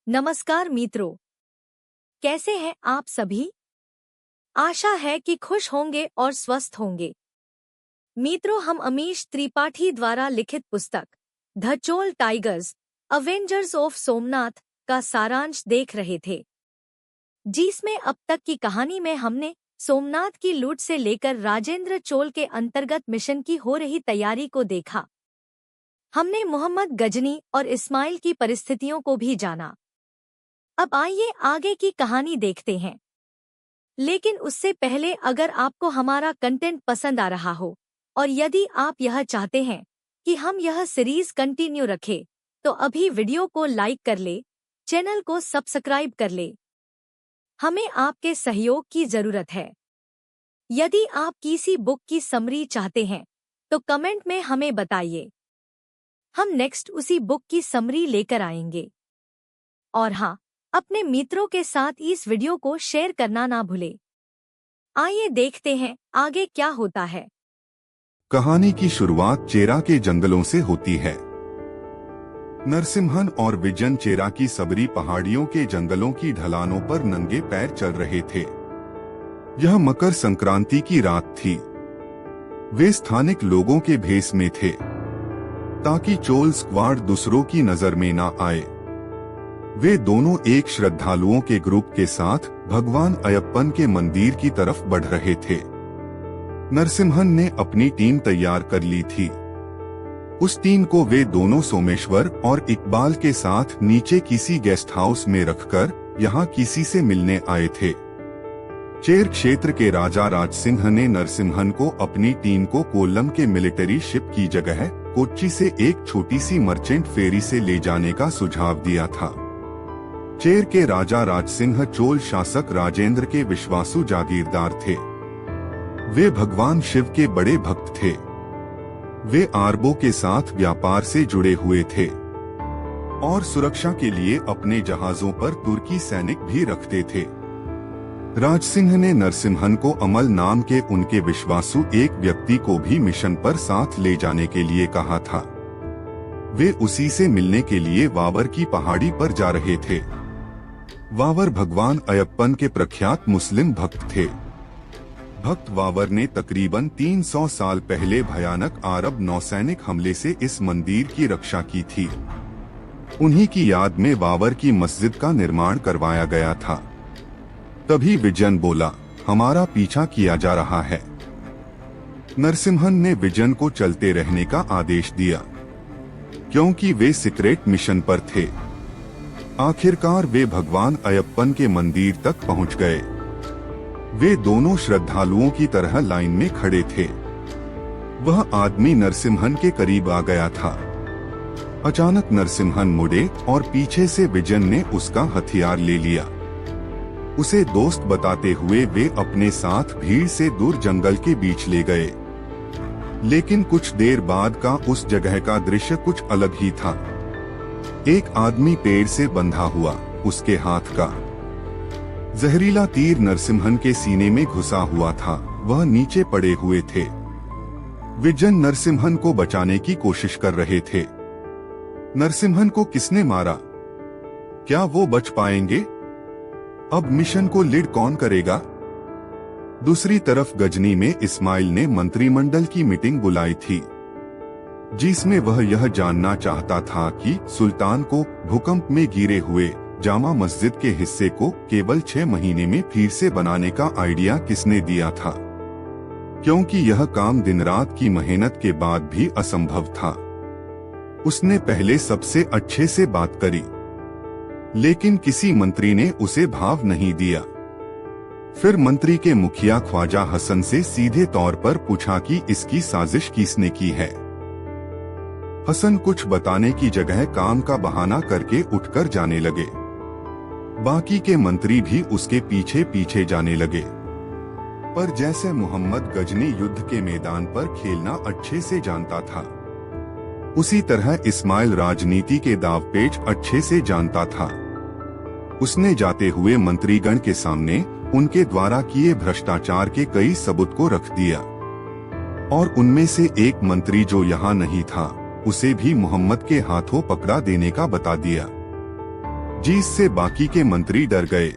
नमस्कार मित्रों, कैसे हैं आप सभी। आशा है कि खुश होंगे और स्वस्थ होंगे। मित्रों, हम अमीश त्रिपाठी द्वारा लिखित पुस्तक the Chola tigers Avengers of Somnath का सारांश देख रहे थे, जिसमें अब तक की कहानी में हमने सोमनाथ की लूट से लेकर राजेंद्र चोल के अंतर्गत मिशन की हो रही तैयारी को देखा। हमने मोहम्मद गजनी और इस्माइल की परिस्थितियों को भी जाना। अब आइए आगे की कहानी देखते हैं। लेकिन उससे पहले, अगर आपको हमारा कंटेंट पसंद आ रहा हो और यदि आप यह चाहते हैं कि हम यह सीरीज कंटिन्यू रखें, तो अभी वीडियो को लाइक कर ले, चैनल को सब्सक्राइब कर ले। हमें आपके सहयोग की जरूरत है। यदि आप किसी बुक की समरी चाहते हैं तो कमेंट में हमें बताइए। हम नेक्स्ट उसी बुक की समरी लेकर आएंगे। और हाँ, अपने मित्रों के साथ इस वीडियो को शेयर करना ना भूले। आइए देखते हैं आगे क्या होता है। कहानी की शुरुआत चेरा के जंगलों से होती है। नरसिम्हन और विजन चेरा की सबरी पहाड़ियों के जंगलों की ढलानों पर नंगे पैर चल रहे थे। यह मकर संक्रांति की रात थी। वे स्थानिक लोगों के भेष में थे, ताकि चोल स्क्वाड दूसरों की नजर में न आए। वे दोनों एक श्रद्धालुओं के ग्रुप के साथ भगवान अयप्पन के मंदिर की तरफ बढ़ रहे थे। नरसिम्हन ने अपनी टीम तैयार कर ली थी। उस टीम को वे दोनों सोमेश्वर और इकबाल के साथ नीचे किसी गेस्ट हाउस में रखकर यहाँ किसी से मिलने आए थे। चेर क्षेत्र के राजा राज सिंह ने नरसिम्हन को अपनी टीम को कोल्लम के मिलिट्री शिप की जगह कोच्चि से एक छोटी सी मर्चेंट फेरी से ले जाने का सुझाव दिया था। चेर के राजा राज सिंह चोल शासक राजेंद्र के विश्वासु जागीरदार थे। वे भगवान शिव के बड़े भक्त थे। वे अरबों के साथ व्यापार से जुड़े हुए थे और सुरक्षा के लिए अपने जहाजों पर तुर्की सैनिक भी रखते थे। राज सिंह ने नरसिम्हन को अमल नाम के उनके विश्वासु एक व्यक्ति को भी मिशन पर साथ ले जाने के लिए कहा था। वे उसी से मिलने के लिए वावर की पहाड़ी पर जा रहे थे। वावर भगवान अयप्पन के प्रख्यात मुस्लिम भक्त थे। भक्त वावर ने तकरीबन 300 साल पहले भयानक अरब नौसैनिक हमले से इस मंदिर की रक्षा की थी। उन्हीं की याद में वावर की मस्जिद का निर्माण करवाया गया था। तभी विजन बोला, हमारा पीछा किया जा रहा है। नरसिम्हन ने विजन को चलते रहने का आदेश दिया, क्योंकि वे सीक्रेट मिशन पर थे। आखिरकार वे भगवान अयप्पन के मंदिर तक पहुंच गए। वे दोनों श्रद्धालुओं की तरह लाइन में खड़े थे। वह आदमी नरसिम्हन के करीब आ गया था। अचानक नरसिम्हन मुड़े और पीछे से विजन ने उसका हथियार ले लिया। उसे दोस्त बताते हुए वे अपने साथ भीड़ से दूर जंगल के बीच ले गए। लेकिन कुछ देर बाद का उस जगह का दृश्य कुछ अलग ही था। एक आदमी पेड़ से बंधा हुआ, उसके हाथ का जहरीला तीर नरसिम्हन के सीने में घुसा हुआ था। वह नीचे पड़े हुए थे। विजन नरसिम्हन को बचाने की कोशिश कर रहे थे। नरसिम्हन को किसने मारा? क्या वो बच पाएंगे? अब मिशन को लीड कौन करेगा? दूसरी तरफ गजनी में इस्माइल ने मंत्रिमंडल की मीटिंग बुलाई थी, जिसमें वह यह जानना चाहता था कि सुल्तान को भूकंप में गिरे हुए जामा मस्जिद के हिस्से को केवल 6 महीने में फिर से बनाने का आइडिया किसने दिया था, क्योंकि यह काम दिन रात की मेहनत के बाद भी असंभव था। उसने पहले सबसे अच्छे से बात करी, लेकिन किसी मंत्री ने उसे भाव नहीं दिया। फिर मंत्री के मुखिया ख्वाजा हसन से सीधे तौर पर पूछा कि इसकी साजिश किसने की है। हसन कुछ बताने की जगह काम का बहाना करके उठकर जाने लगे। बाकी के मंत्री भी उसके पीछे पीछे जाने लगे। पर जैसे मोहम्मद गजनी युद्ध के मैदान पर खेलना अच्छे से जानता था, उसी तरह इस्माइल राजनीति के दावपेच अच्छे से जानता था। उसने जाते हुए मंत्रीगण के सामने उनके द्वारा किए भ्रष्टाचार के कई सबूत को रख दिया, और उनमें से एक मंत्री जो यहाँ नहीं था, उसे भी मोहम्मद के हाथों पकड़ा देने का बता दिया। जिससे बाकी के मंत्री डर गए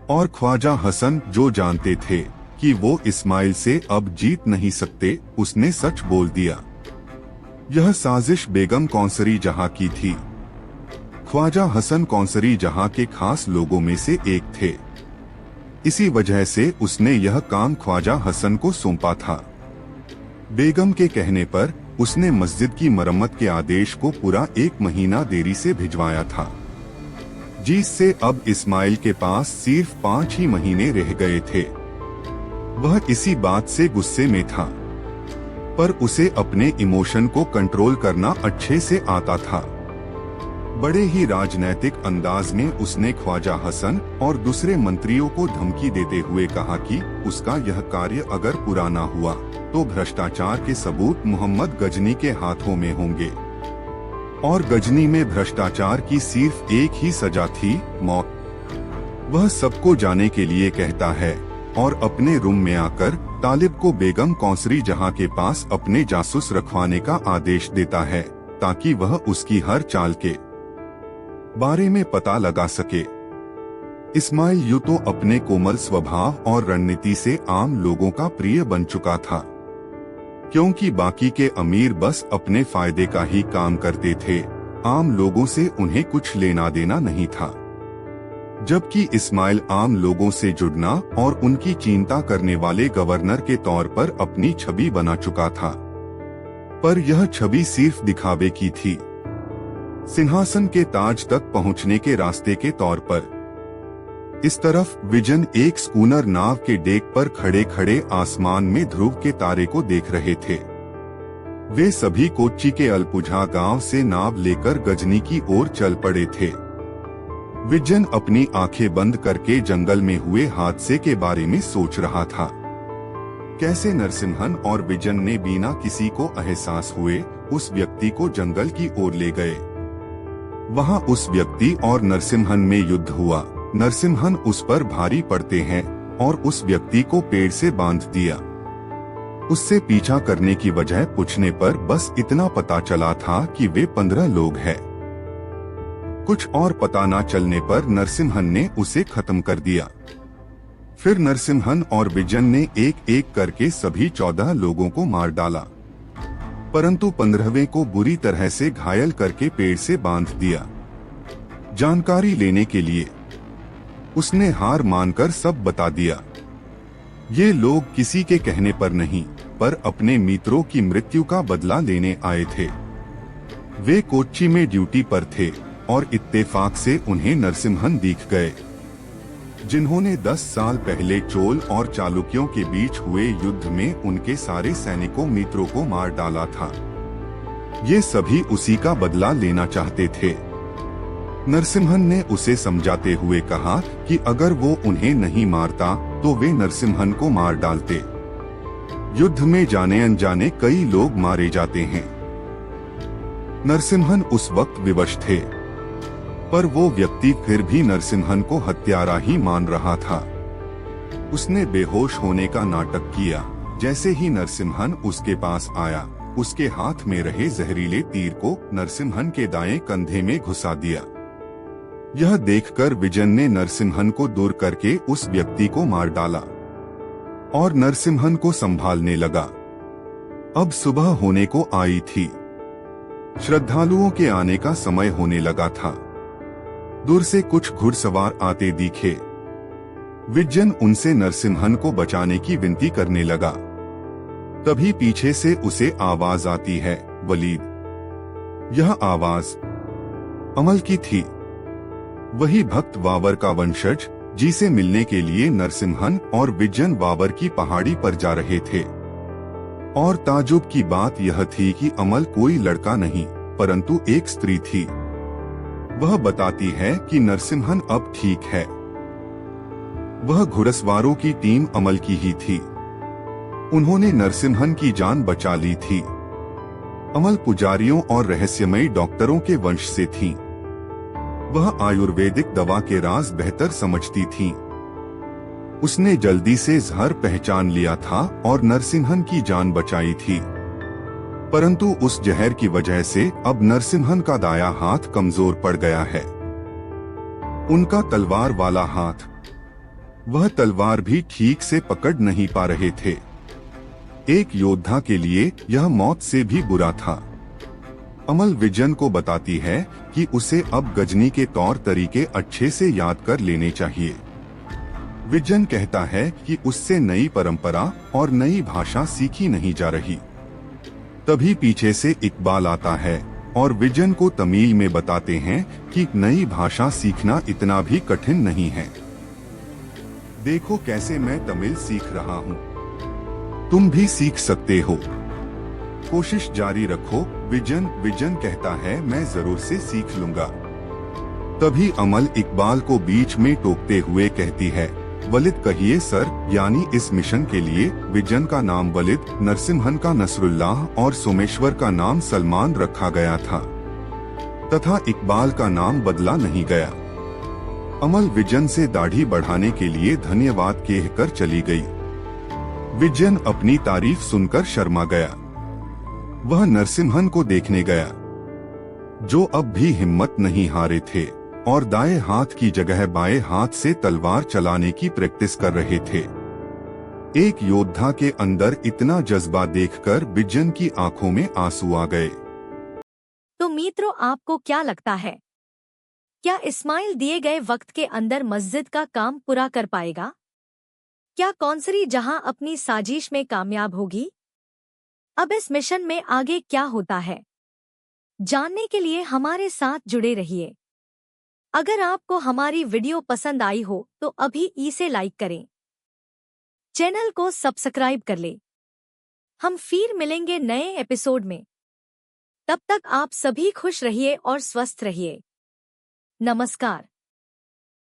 और ख्वाजा हसन जो जानते थे कि वो इस्माइल से अब जीत नहीं सकते, उसने सच बोल दिया। यह साजिश बेगम कौंसरी जहां की थी। ख्वाजा हसन कौंसरी जहां के खास लोगों में से एक थे। इसी वजह से उसने यह काम ख्वाजा हसन को सौंपा था। बेगम के कहने पर उसने मस्जिद की मरम्मत के आदेश को पूरा 1 महीना देरी से भिजवाया था, जिससे अब इस्माइल के पास सिर्फ 5 ही महीने रह गए थे। वह इसी बात से गुस्से में था, पर उसे अपने इमोशन को कंट्रोल करना अच्छे से आता था। बड़े ही राजनैतिक अंदाज में उसने ख्वाजा हसन और दूसरे मंत्रियों को धमकी देते हुए कहा कि उसका यह कार्य अगर पूरा न हुआ तो भ्रष्टाचार के सबूत मोहम्मद गजनी के हाथों में होंगे। और गजनी में भ्रष्टाचार की सिर्फ एक ही सजा थी, मौत। वह सबको जाने के लिए कहता है और अपने रूम में आकर तालिब को बेगम कौंसरी जहां के पास अपने जासूस रखवाने का आदेश देता है, ताकि वह उसकी हर चाल के बारे में पता लगा सके। इस्माइल यूं तो अपने कोमल स्वभाव और रणनीति से आम लोगों का प्रिय बन चुका था, क्योंकि बाकी के अमीर बस अपने फायदे का ही काम करते थे। आम लोगों से उन्हें कुछ लेना देना नहीं था। जबकि इस्माइल आम लोगों से जुड़ना और उनकी चिंता करने वाले गवर्नर के तौर पर अपनी छवि बना चुका था, पर यह छवि सिर्फ दिखावे की थी, सिंहासन के ताज तक पहुंचने के रास्ते के तौर पर। इस तरफ विजन एक स्कूनर नाव के डेक पर खड़े खड़े आसमान में ध्रुव के तारे को देख रहे थे। वे सभी कोच्चि के अल्पुझा गांव से नाव लेकर गजनी की ओर चल पड़े थे। विजन अपनी आंखें बंद करके जंगल में हुए हादसे के बारे में सोच रहा था। कैसे नरसिम्हन और विजन ने बिना किसी को एहसास हुए उस व्यक्ति को जंगल की ओर ले गए। वहां उस व्यक्ति और नरसिम्हन में युद्ध हुआ। नरसिम्हन उस पर भारी पड़ते हैं और उस व्यक्ति को पेड़ से बांध दिया। उससे पीछा करने की वजह पूछने पर बस इतना पता चला था कि वे 15 लोग हैं। कुछ और पता न चलने पर नरसिम्हन ने उसे खत्म कर दिया। फिर नरसिम्हन और विजन ने एक एक करके सभी 14 लोगों को मार डाला, परंतु 15वें को बुरी तरह से घायल करके पेड़ से बांध दिया। जानकारी लेने के लिए उसने हार मानकर सब बता दिया। ये लोग किसी के कहने पर नहीं, पर अपने मित्रों की मृत्यु का बदला लेने आए थे। वे कोच्चि में ड्यूटी पर थे और इत्तेफाक से उन्हें नरसिम्हन दिख गए, जिन्होंने 10 साल पहले चोल और चालुक्यों के बीच हुए युद्ध में उनके सारे सैनिकों मित्रों को मार डाला था। ये सभी उसी का बदला लेना चाहते थे। नरसिम्हन ने उसे समझाते हुए कहा कि अगर वो उन्हें नहीं मारता तो वे नरसिम्हन को मार डालते। युद्ध में जाने अनजाने कई लोग मारे जाते हैं। नरसिम्हन उस वक्त विवश थे, पर वो व्यक्ति फिर भी नरसिम्हन को हत्यारा ही मान रहा था। उसने बेहोश होने का नाटक किया। जैसे ही नरसिम्हन उसके पास आया, उसके हाथ में रहे जहरीले तीर को नरसिम्हन के दाएं कंधे में घुसा दिया। यह देखकर विजन ने नरसिम्हन को दूर करके उस व्यक्ति को मार डाला और नरसिम्हन को संभालने लगा। अब सुबह होने को आई थी। श्रद्धालुओं के आने का समय होने लगा था। दूर से कुछ घुड़सवार आते दिखे। विजन उनसे नरसिम्हन को बचाने की विनती करने लगा। तभी पीछे से उसे आवाज आती है, वलीद। यह आवाज अमल की थी, वही भक्त वावर का वंशज जिसे मिलने के लिए नरसिम्हन और विजन वावर की पहाड़ी पर जा रहे थे। और ताजुब की बात यह थी कि अमल कोई लड़का नहीं परंतु एक स्त्री थी। वह बताती है कि नरसिम्हन अब ठीक है। वह घुड़सवारों की टीम अमल की ही थी। उन्होंने नरसिम्हन की जान बचा ली थी। अमल पुजारियों और रहस्यमयी डॉक्टरों के वंश से थी। वह आयुर्वेदिक दवा के राज बेहतर समझती थी। उसने जल्दी से जहर पहचान लिया था और नरसिम्हन की जान बचाई थी, परंतु उस जहर की वजह से अब नरसिम्हन का दायां हाथ कमजोर पड़ गया है। उनका तलवार वाला हाथ, वह तलवार भी ठीक से पकड़ नहीं पा रहे थे। एक योद्धा के लिए यह मौत से भी बुरा था। अमल विजन को बताती है कि उसे अब गजनी के तौर तरीके अच्छे से याद कर लेने चाहिए। विजन कहता है कि उससे नई परंपरा और नई भाषा सीखी नहीं जा रही। तभी पीछे से इकबाल आता है और विजन को तमिल में बताते हैं कि नई भाषा सीखना इतना भी कठिन नहीं है। देखो कैसे मैं तमिल सीख रहा हूँ, तुम भी सीख सकते हो, कोशिश जारी रखो। विजन कहता है मैं जरूर से सीख लूंगा। तभी अमल इकबाल को बीच में टोकते हुए कहती है, वलिद कहिए सर, यानी इस मिशन के लिए विजन का नाम वलिद, नरसिम्हन का नसरुल्लाह और सोमेश्वर का नाम सलमान रखा गया था तथा इकबाल का नाम बदला नहीं गया। अमल विजन से दाढ़ी बढ़ाने के लिए धन्यवाद कहकर चली गई। विजन अपनी तारीफ सुनकर शर्मा गया। वह नरसिम्हन को देखने गया, जो अब भी हिम्मत नहीं हारे थे और दाएं हाथ की जगह बाएं हाथ से तलवार चलाने की प्रैक्टिस कर रहे थे। एक योद्धा के अंदर इतना जज्बा देखकर विजन की आंखों में आंसू आ गए। तो मित्रों, आपको क्या लगता है, क्या इस्माइल दिए गए वक्त के अंदर मस्जिद का काम पूरा कर पाएगा? क्या कौंसरी जहां अपनी साजिश में कामयाब होगी? अब इस मिशन में आगे क्या होता है, जानने के लिए हमारे साथ जुड़े रहिए। अगर आपको हमारी वीडियो पसंद आई हो तो अभी इसे लाइक करें, चैनल को सब्सक्राइब कर ले। हम फिर मिलेंगे नए एपिसोड में। तब तक आप सभी खुश रहिए और स्वस्थ रहिए। नमस्कार।